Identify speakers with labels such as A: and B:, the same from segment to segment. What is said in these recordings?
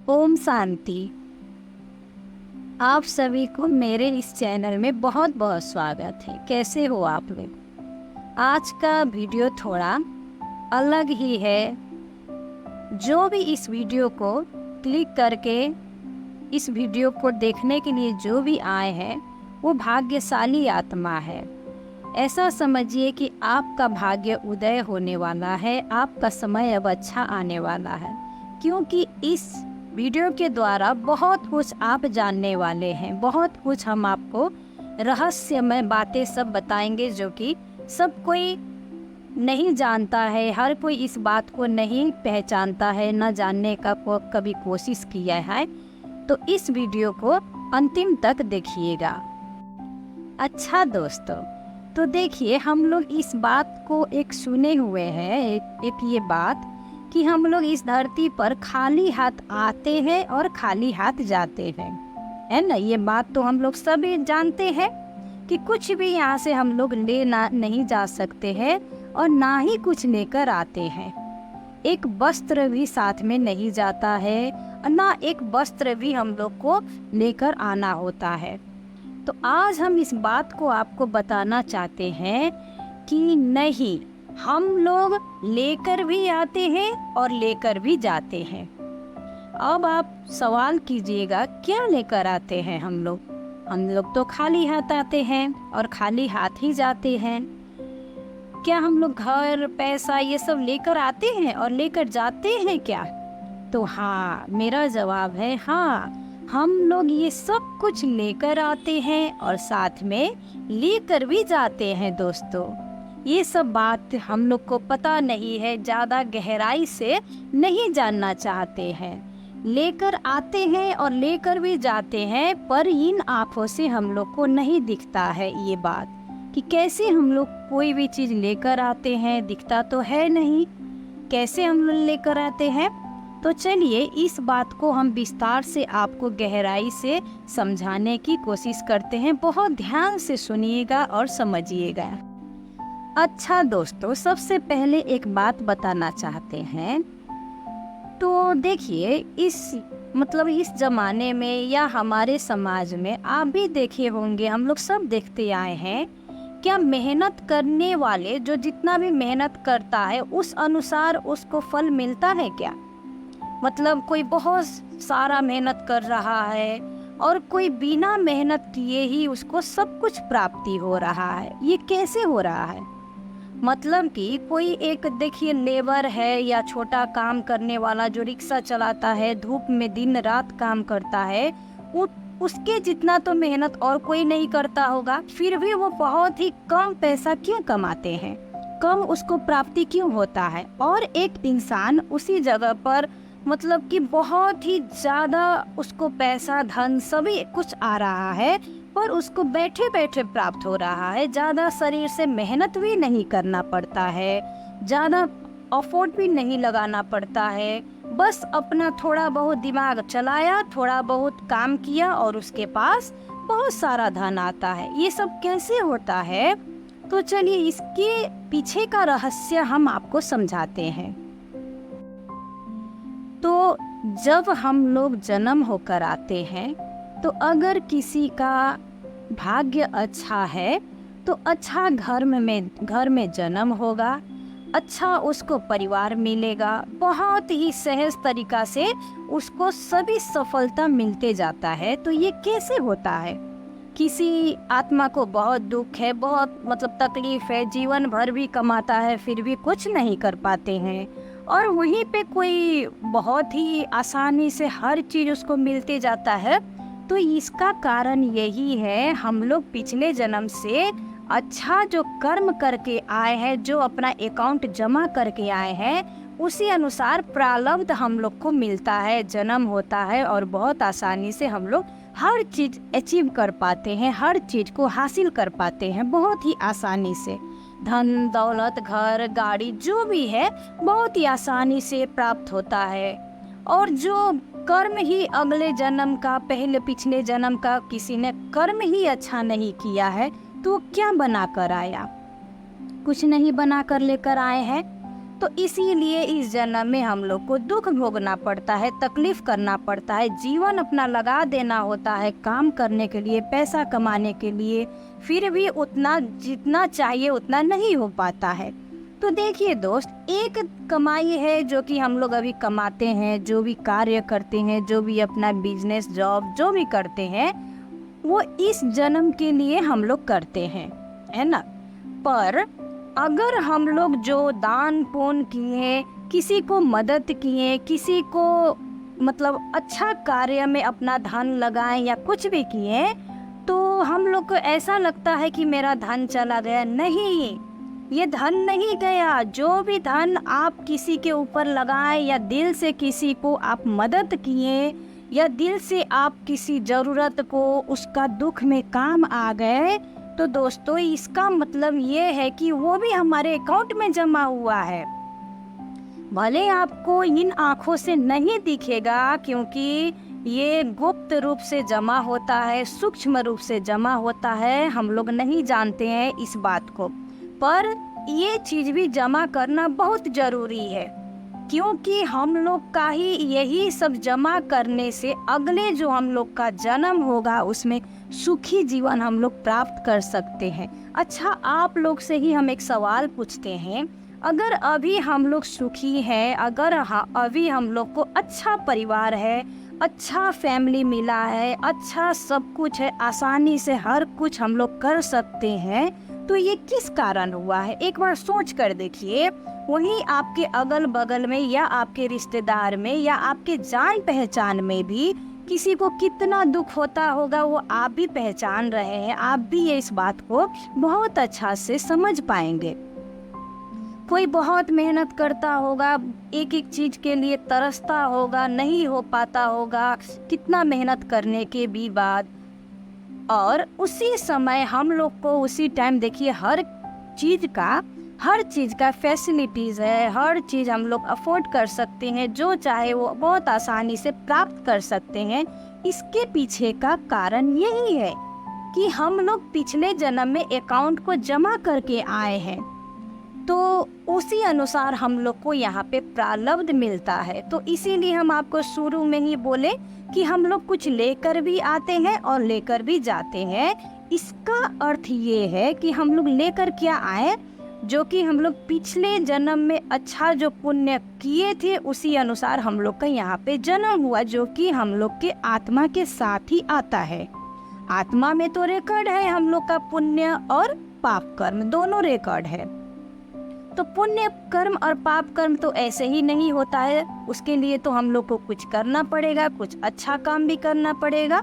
A: ओम शांति। आप सभी को मेरे इस चैनल में बहुत बहुत स्वागत है। कैसे हो आप लोग? आज का वीडियो थोड़ा अलग ही है। जो भी इस वीडियो को क्लिक करके इस वीडियो को देखने के लिए जो भी आए हैं वो भाग्यशाली आत्मा है। ऐसा समझिए कि आपका भाग्य उदय होने वाला है, आपका समय अब अच्छा आने वाला है, क्योंकि इस वीडियो के द्वारा बहुत कुछ आप जानने वाले हैं। बहुत कुछ हम आपको रहस्यमय बातें सब बताएंगे जो कि सब कोई नहीं जानता है, हर कोई इस बात को नहीं पहचानता है, न जानने का कभी कोशिश किया है। तो इस वीडियो को अंतिम तक देखिएगा। अच्छा दोस्तों, तो देखिए, हम लोग इस बात को एक सुने हुए हैं, एक ये बात कि हम लोग इस धरती पर खाली हाथ आते हैं और खाली हाथ जाते हैं, है ना। ये बात तो हम लोग सभी जानते हैं कि कुछ भी यहाँ से हम लोग नहीं जा सकते हैं और ना ही कुछ लेकर आते हैं। एक वस्त्र भी साथ में नहीं जाता है और ना एक वस्त्र भी हम लोग को लेकर आना होता है। तो आज हम इस बात को आपको बताना चाहते हैं कि नहीं, हम लोग लेकर भी आते हैं और लेकर भी जाते हैं। अब आप सवाल कीजिएगा, क्या लेकर आते हैं हम लोग? हम लोग तो खाली हाथ आते हैं और खाली हाथ ही जाते हैं। क्या हम लोग घर, पैसा ये सब लेकर आते हैं और लेकर जाते हैं क्या? तो हाँ, मेरा जवाब है हाँ, हम लोग ये सब कुछ लेकर आते हैं और साथ में लेकर भी जाते हैं। दोस्तों, ये सब बात हम लोग को पता नहीं है, ज़्यादा गहराई से नहीं जानना चाहते हैं। लेकर आते हैं और लेकर भी जाते हैं, पर इन आँखों से हम लोग को नहीं दिखता है ये बात कि कैसे हम लोग कोई भी चीज़ लेकर आते हैं। दिखता तो है नहीं, कैसे हम लोग लेकर आते हैं। तो चलिए, इस बात को हम विस्तार से आपको गहराई से समझाने की कोशिश करते हैं। बहुत ध्यान से सुनिएगा और समझिएगा। अच्छा दोस्तों, सबसे पहले एक बात बताना चाहते हैं। तो देखिए, इस ज़माने में या हमारे समाज में आप भी देखे होंगे, हम लोग सब देखते आए हैं, क्या मेहनत करने वाले जो जितना भी मेहनत करता है उस अनुसार उसको फल मिलता है क्या? मतलब कोई बहुत सारा मेहनत कर रहा है और कोई बिना मेहनत किए ही उसको सब कुछ प्राप्ति हो रहा है। ये कैसे हो रहा है? मतलब कि कोई एक देखिए लेबर है या छोटा काम करने वाला जो रिक्शा चलाता है, धूप में दिन रात काम करता है, उसके जितना तो मेहनत और कोई नहीं करता होगा, फिर भी वो बहुत ही कम पैसा क्यों कमाते हैं, कम उसको प्राप्ति क्यों होता है। और एक इंसान उसी जगह पर मतलब कि बहुत ही ज़्यादा उसको पैसा, धन सभी कुछ आ रहा है, पर उसको बैठे बैठे प्राप्त हो रहा है। ज़्यादा शरीर से मेहनत भी नहीं करना पड़ता है, ज़्यादा एफर्ट भी नहीं लगाना पड़ता है। बस अपना थोड़ा बहुत दिमाग चलाया, थोड़ा बहुत काम किया और उसके पास बहुत सारा धन आता है। ये सब कैसे होता है? तो चलिए, इसके पीछे का रहस्य हम आपको समझाते हैं। तो जब हम लोग जन्म होकर आते हैं, तो अगर किसी का भाग्य अच्छा है तो अच्छा घर में जन्म होगा, अच्छा उसको परिवार मिलेगा, बहुत ही सहज तरीका से उसको सभी सफलता मिलते जाता है। तो ये कैसे होता है? किसी आत्मा को बहुत दुख है, बहुत तकलीफ है, जीवन भर भी कमाता है फिर भी कुछ नहीं कर पाते हैं, और वहीं पे कोई बहुत ही आसानी से हर चीज़ उसको मिलते जाता है। तो इसका कारण यही है, हम लोग पिछले जन्म से अच्छा जो कर्म करके आए हैं, जो अपना अकाउंट जमा करके आए हैं, उसी अनुसार प्रारब्ध हम लोग को मिलता है, जन्म होता है और बहुत आसानी से हम लोग हर चीज़ अचीव कर पाते हैं, हर चीज़ को हासिल कर पाते हैं बहुत ही आसानी से। धन दौलत, घर, गाड़ी जो भी है बहुत ही आसानी से प्राप्त होता है। और जो कर्म ही अगले जन्म का, पहले पिछले जन्म का किसी ने कर्म ही अच्छा नहीं किया है, तो क्या बना कर आया? कुछ नहीं बना कर लेकर आए हैं। तो इसीलिए इस जन्म में हम लोग को दुख भोगना पड़ता है, तकलीफ करना पड़ता है, जीवन अपना लगा देना होता है काम करने के लिए, पैसा कमाने के लिए, फिर भी उतना जितना चाहिए उतना नहीं हो पाता है। तो देखिए दोस्त, एक कमाई है जो कि हम लोग अभी कमाते हैं, जो भी कार्य करते हैं, जो भी अपना बिजनेस जॉब जो भी करते हैं, वो इस जन्म के लिए हम लोग करते हैं, है ना। पर अगर हम लोग जो दान पुण्य किए, किसी को मदद किए, किसी को मतलब अच्छा कार्य में अपना धन लगाएं या कुछ भी किए, तो हम लोग को ऐसा लगता है कि मेरा धन चला गया। नहीं, ये धन नहीं गया। जो भी धन आप किसी के ऊपर लगाएं या दिल से किसी को आप मदद किए या दिल से आप किसी ज़रूरत को उसका दुख में काम आ गए, तो दोस्तों इसका मतलब ये है कि वो भी हमारे अकाउंट में जमा हुआ है। भले आपको इन आँखों से नहीं दिखेगा, क्योंकि ये गुप्त रूप से जमा होता है, सूक्ष्म रूप से जमा होता है, हम लोग नहीं जानते हैं इस बात को। पर ये चीज़ भी जमा करना बहुत ज़रूरी है, क्योंकि हम लोग का ही यही सब जमा करने से अगले जो हम लोग का जन्म होगा उसमें सुखी जीवन हम लोग प्राप्त कर सकते हैं। अच्छा, आप लोग से ही हम एक सवाल पूछते हैं, अगर अभी हम लोग सुखी हैं, अगर अभी हम लोग को अच्छा परिवार है, अच्छा फैमिली मिला है, अच्छा सब कुछ है, आसानी से हर कुछ हम लोग कर सकते हैं, तो ये किस कारण हुआ है? एक बार सोच कर देखिए। वहीं आपके अगल बगल में या आपके रिश्तेदार में या आपके जान पहचान में भी किसी को कितना दुख होता होगा, वो आप भी पहचान रहे हैं। आप भी ये इस बात को बहुत अच्छा से समझ पाएंगे। कोई बहुत मेहनत करता होगा, एक एक चीज़ के लिए तरसता होगा, नहीं हो पाता होगा कितना मेहनत करने के भी बाद, और उसी समय हम लोग को उसी टाइम देखिए हर चीज़ का फैसिलिटीज़ है, हर चीज़ हम लोग अफोर्ड कर सकते हैं, जो चाहे वो बहुत आसानी से प्राप्त कर सकते हैं। इसके पीछे का कारण यही है कि हम लोग पिछले जन्म में अकाउंट को जमा करके आए हैं, तो उसी अनुसार हम लोग को यहाँ पे प्रारब्ध मिलता है। तो इसीलिए हम आपको शुरू में ही बोले कि हम लोग कुछ लेकर भी आते हैं और लेकर भी जाते हैं। इसका अर्थ ये है कि हम लोग लेकर क्या आए, जो कि हम लोग पिछले जन्म में अच्छा जो पुण्य किए थे उसी अनुसार हम लोग का यहाँ पे जन्म हुआ, जो कि हम लोग के आत्मा के साथ ही आता है। आत्मा में तो रिकॉर्ड है हम लोग का पुण्य और पाप कर्म, दोनों रिकॉर्ड है। तो पुण्य कर्म और पाप कर्म तो ऐसे ही नहीं होता है, उसके लिए तो हम लोग को कुछ करना पड़ेगा, कुछ अच्छा काम भी करना पड़ेगा।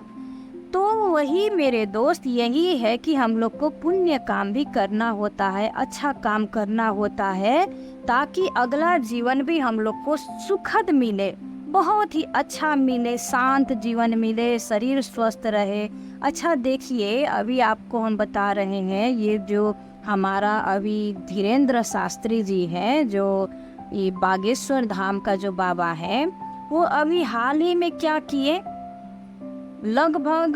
A: तो वही मेरे दोस्त, यही है कि हम लोग को पुण्य काम भी करना होता है, अच्छा काम करना होता है, ताकि अगला जीवन भी हम लोग को सुखद मिले, बहुत ही अच्छा मिले, शांत जीवन मिले, शरीर स्वस्थ रहे। अच्छा देखिए, अभी आपको हम बता रहे हैं, ये जो हमारा अभी धीरेन्द्र शास्त्री जी हैं, जो ये बागेश्वर धाम का जो बाबा है, वो अभी हाल ही में क्या किए, लगभग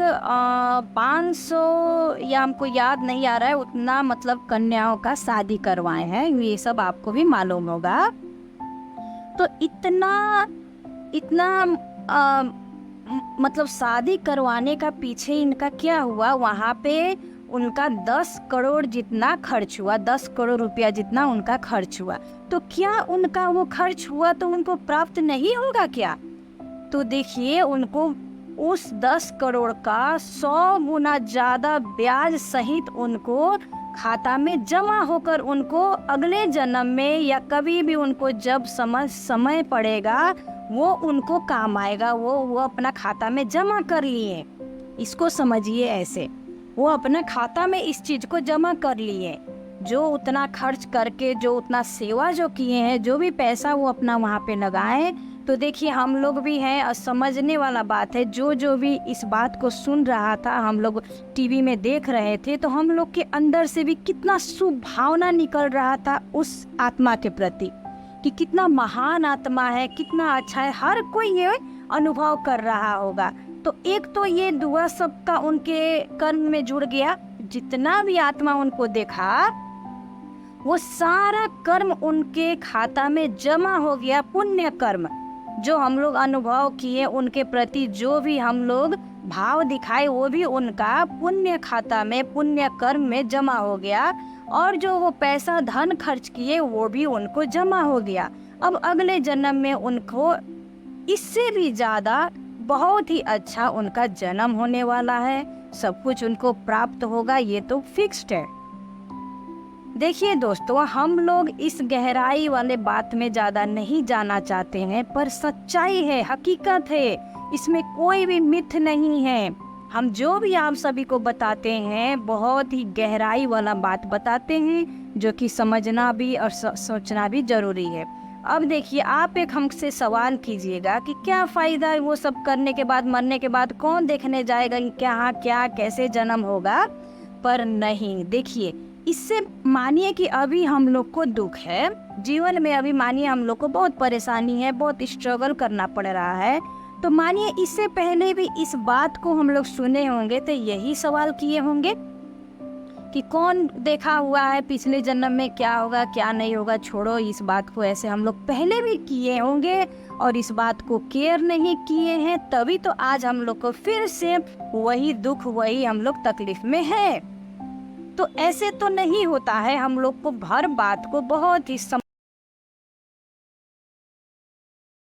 A: 500 या हमको याद नहीं आ रहा है उतना, मतलब कन्याओं का शादी करवाए हैं। ये सब आपको भी मालूम होगा। तो इतना मतलब शादी करवाने का पीछे इनका क्या हुआ, वहाँ पे उनका 10 करोड़ जितना खर्च हुआ, 10 करोड़ रुपया जितना उनका खर्च हुआ। तो क्या उनका वो खर्च हुआ तो उनको प्राप्त नहीं होगा क्या? तो देखिए, उनको उस 10 करोड़ का 100 गुना ज़्यादा ब्याज सहित उनको खाता में जमा होकर उनको अगले जन्म में या कभी भी उनको जब समय पड़ेगा वो उनको काम आएगा। वो अपना खाता में जमा कर लिए। इसको समझिए ऐसे, वो अपना खाता में इस चीज़ को जमा कर लिए। जो उतना खर्च करके, जो उतना सेवा जो किए हैं, जो भी पैसा वो अपना वहाँ पे लगाए। तो देखिए, हम लोग भी हैं और समझने वाला बात है, जो भी इस बात को सुन रहा था, हम लोग टीवी में देख रहे थे, तो हम लोग के अंदर से भी कितना शुभ भावना निकल रहा था उस आत्मा के प्रति कि कितना महान आत्मा है, कितना अच्छा है। हर कोई ये अनुभव कर रहा होगा। तो एक तो ये दुआ सबका उनके कर्म में जुड़ गया, जितना भी आत्मा उनको देखा वो सारा कर्म उनके खाता में जमा हो गया। पुण्य कर्म जो हम लोग अनुभव किए, उनके प्रति जो भी हम लोग भाव दिखाए, वो भी उनका पुण्य खाता में, पुण्य कर्म में जमा हो गया। और जो वो पैसा धन खर्च किए वो भी उनको जमा हो गया। अब अगले जन्म में उनको इससे भी ज़्यादा बहुत ही अच्छा उनका जन्म होने वाला है, सब कुछ उनको प्राप्त होगा, ये तो फिक्स्ड है। देखिए दोस्तों, हम लोग इस गहराई वाले बात में ज़्यादा नहीं जाना चाहते हैं, पर सच्चाई है, हकीकत है, इसमें कोई भी मिथ नहीं है। हम जो भी आप सभी को बताते हैं बहुत ही गहराई वाला बात बताते हैं, जो कि समझना भी और सोचना भी ज़रूरी है। अब देखिए, आप एक हमसे सवाल कीजिएगा कि क्या फ़ायदा वो सब करने के बाद, मरने के बाद कौन देखने जाएगा कि क्या कैसे जन्म होगा। पर नहीं, देखिए, इससे मानिए कि अभी हम लोग को दुख है जीवन में, अभी मानिए हम लोग को बहुत परेशानी है, बहुत स्ट्रगल करना पड़ रहा है, तो मानिए इससे पहले भी इस बात को हम लोग सुने होंगे तो यही सवाल किए होंगे कि कौन देखा हुआ है पिछले जन्म में क्या होगा क्या नहीं होगा, छोड़ो इस बात को, ऐसे हम लोग पहले भी किए होंगे और इस बात को केयर नहीं किए हैं, तभी तो आज हम लोग को फिर से वही दुख, वही हम लोग तकलीफ में है। तो ऐसे तो नहीं होता है, हम लोग को हर बात को बहुत ही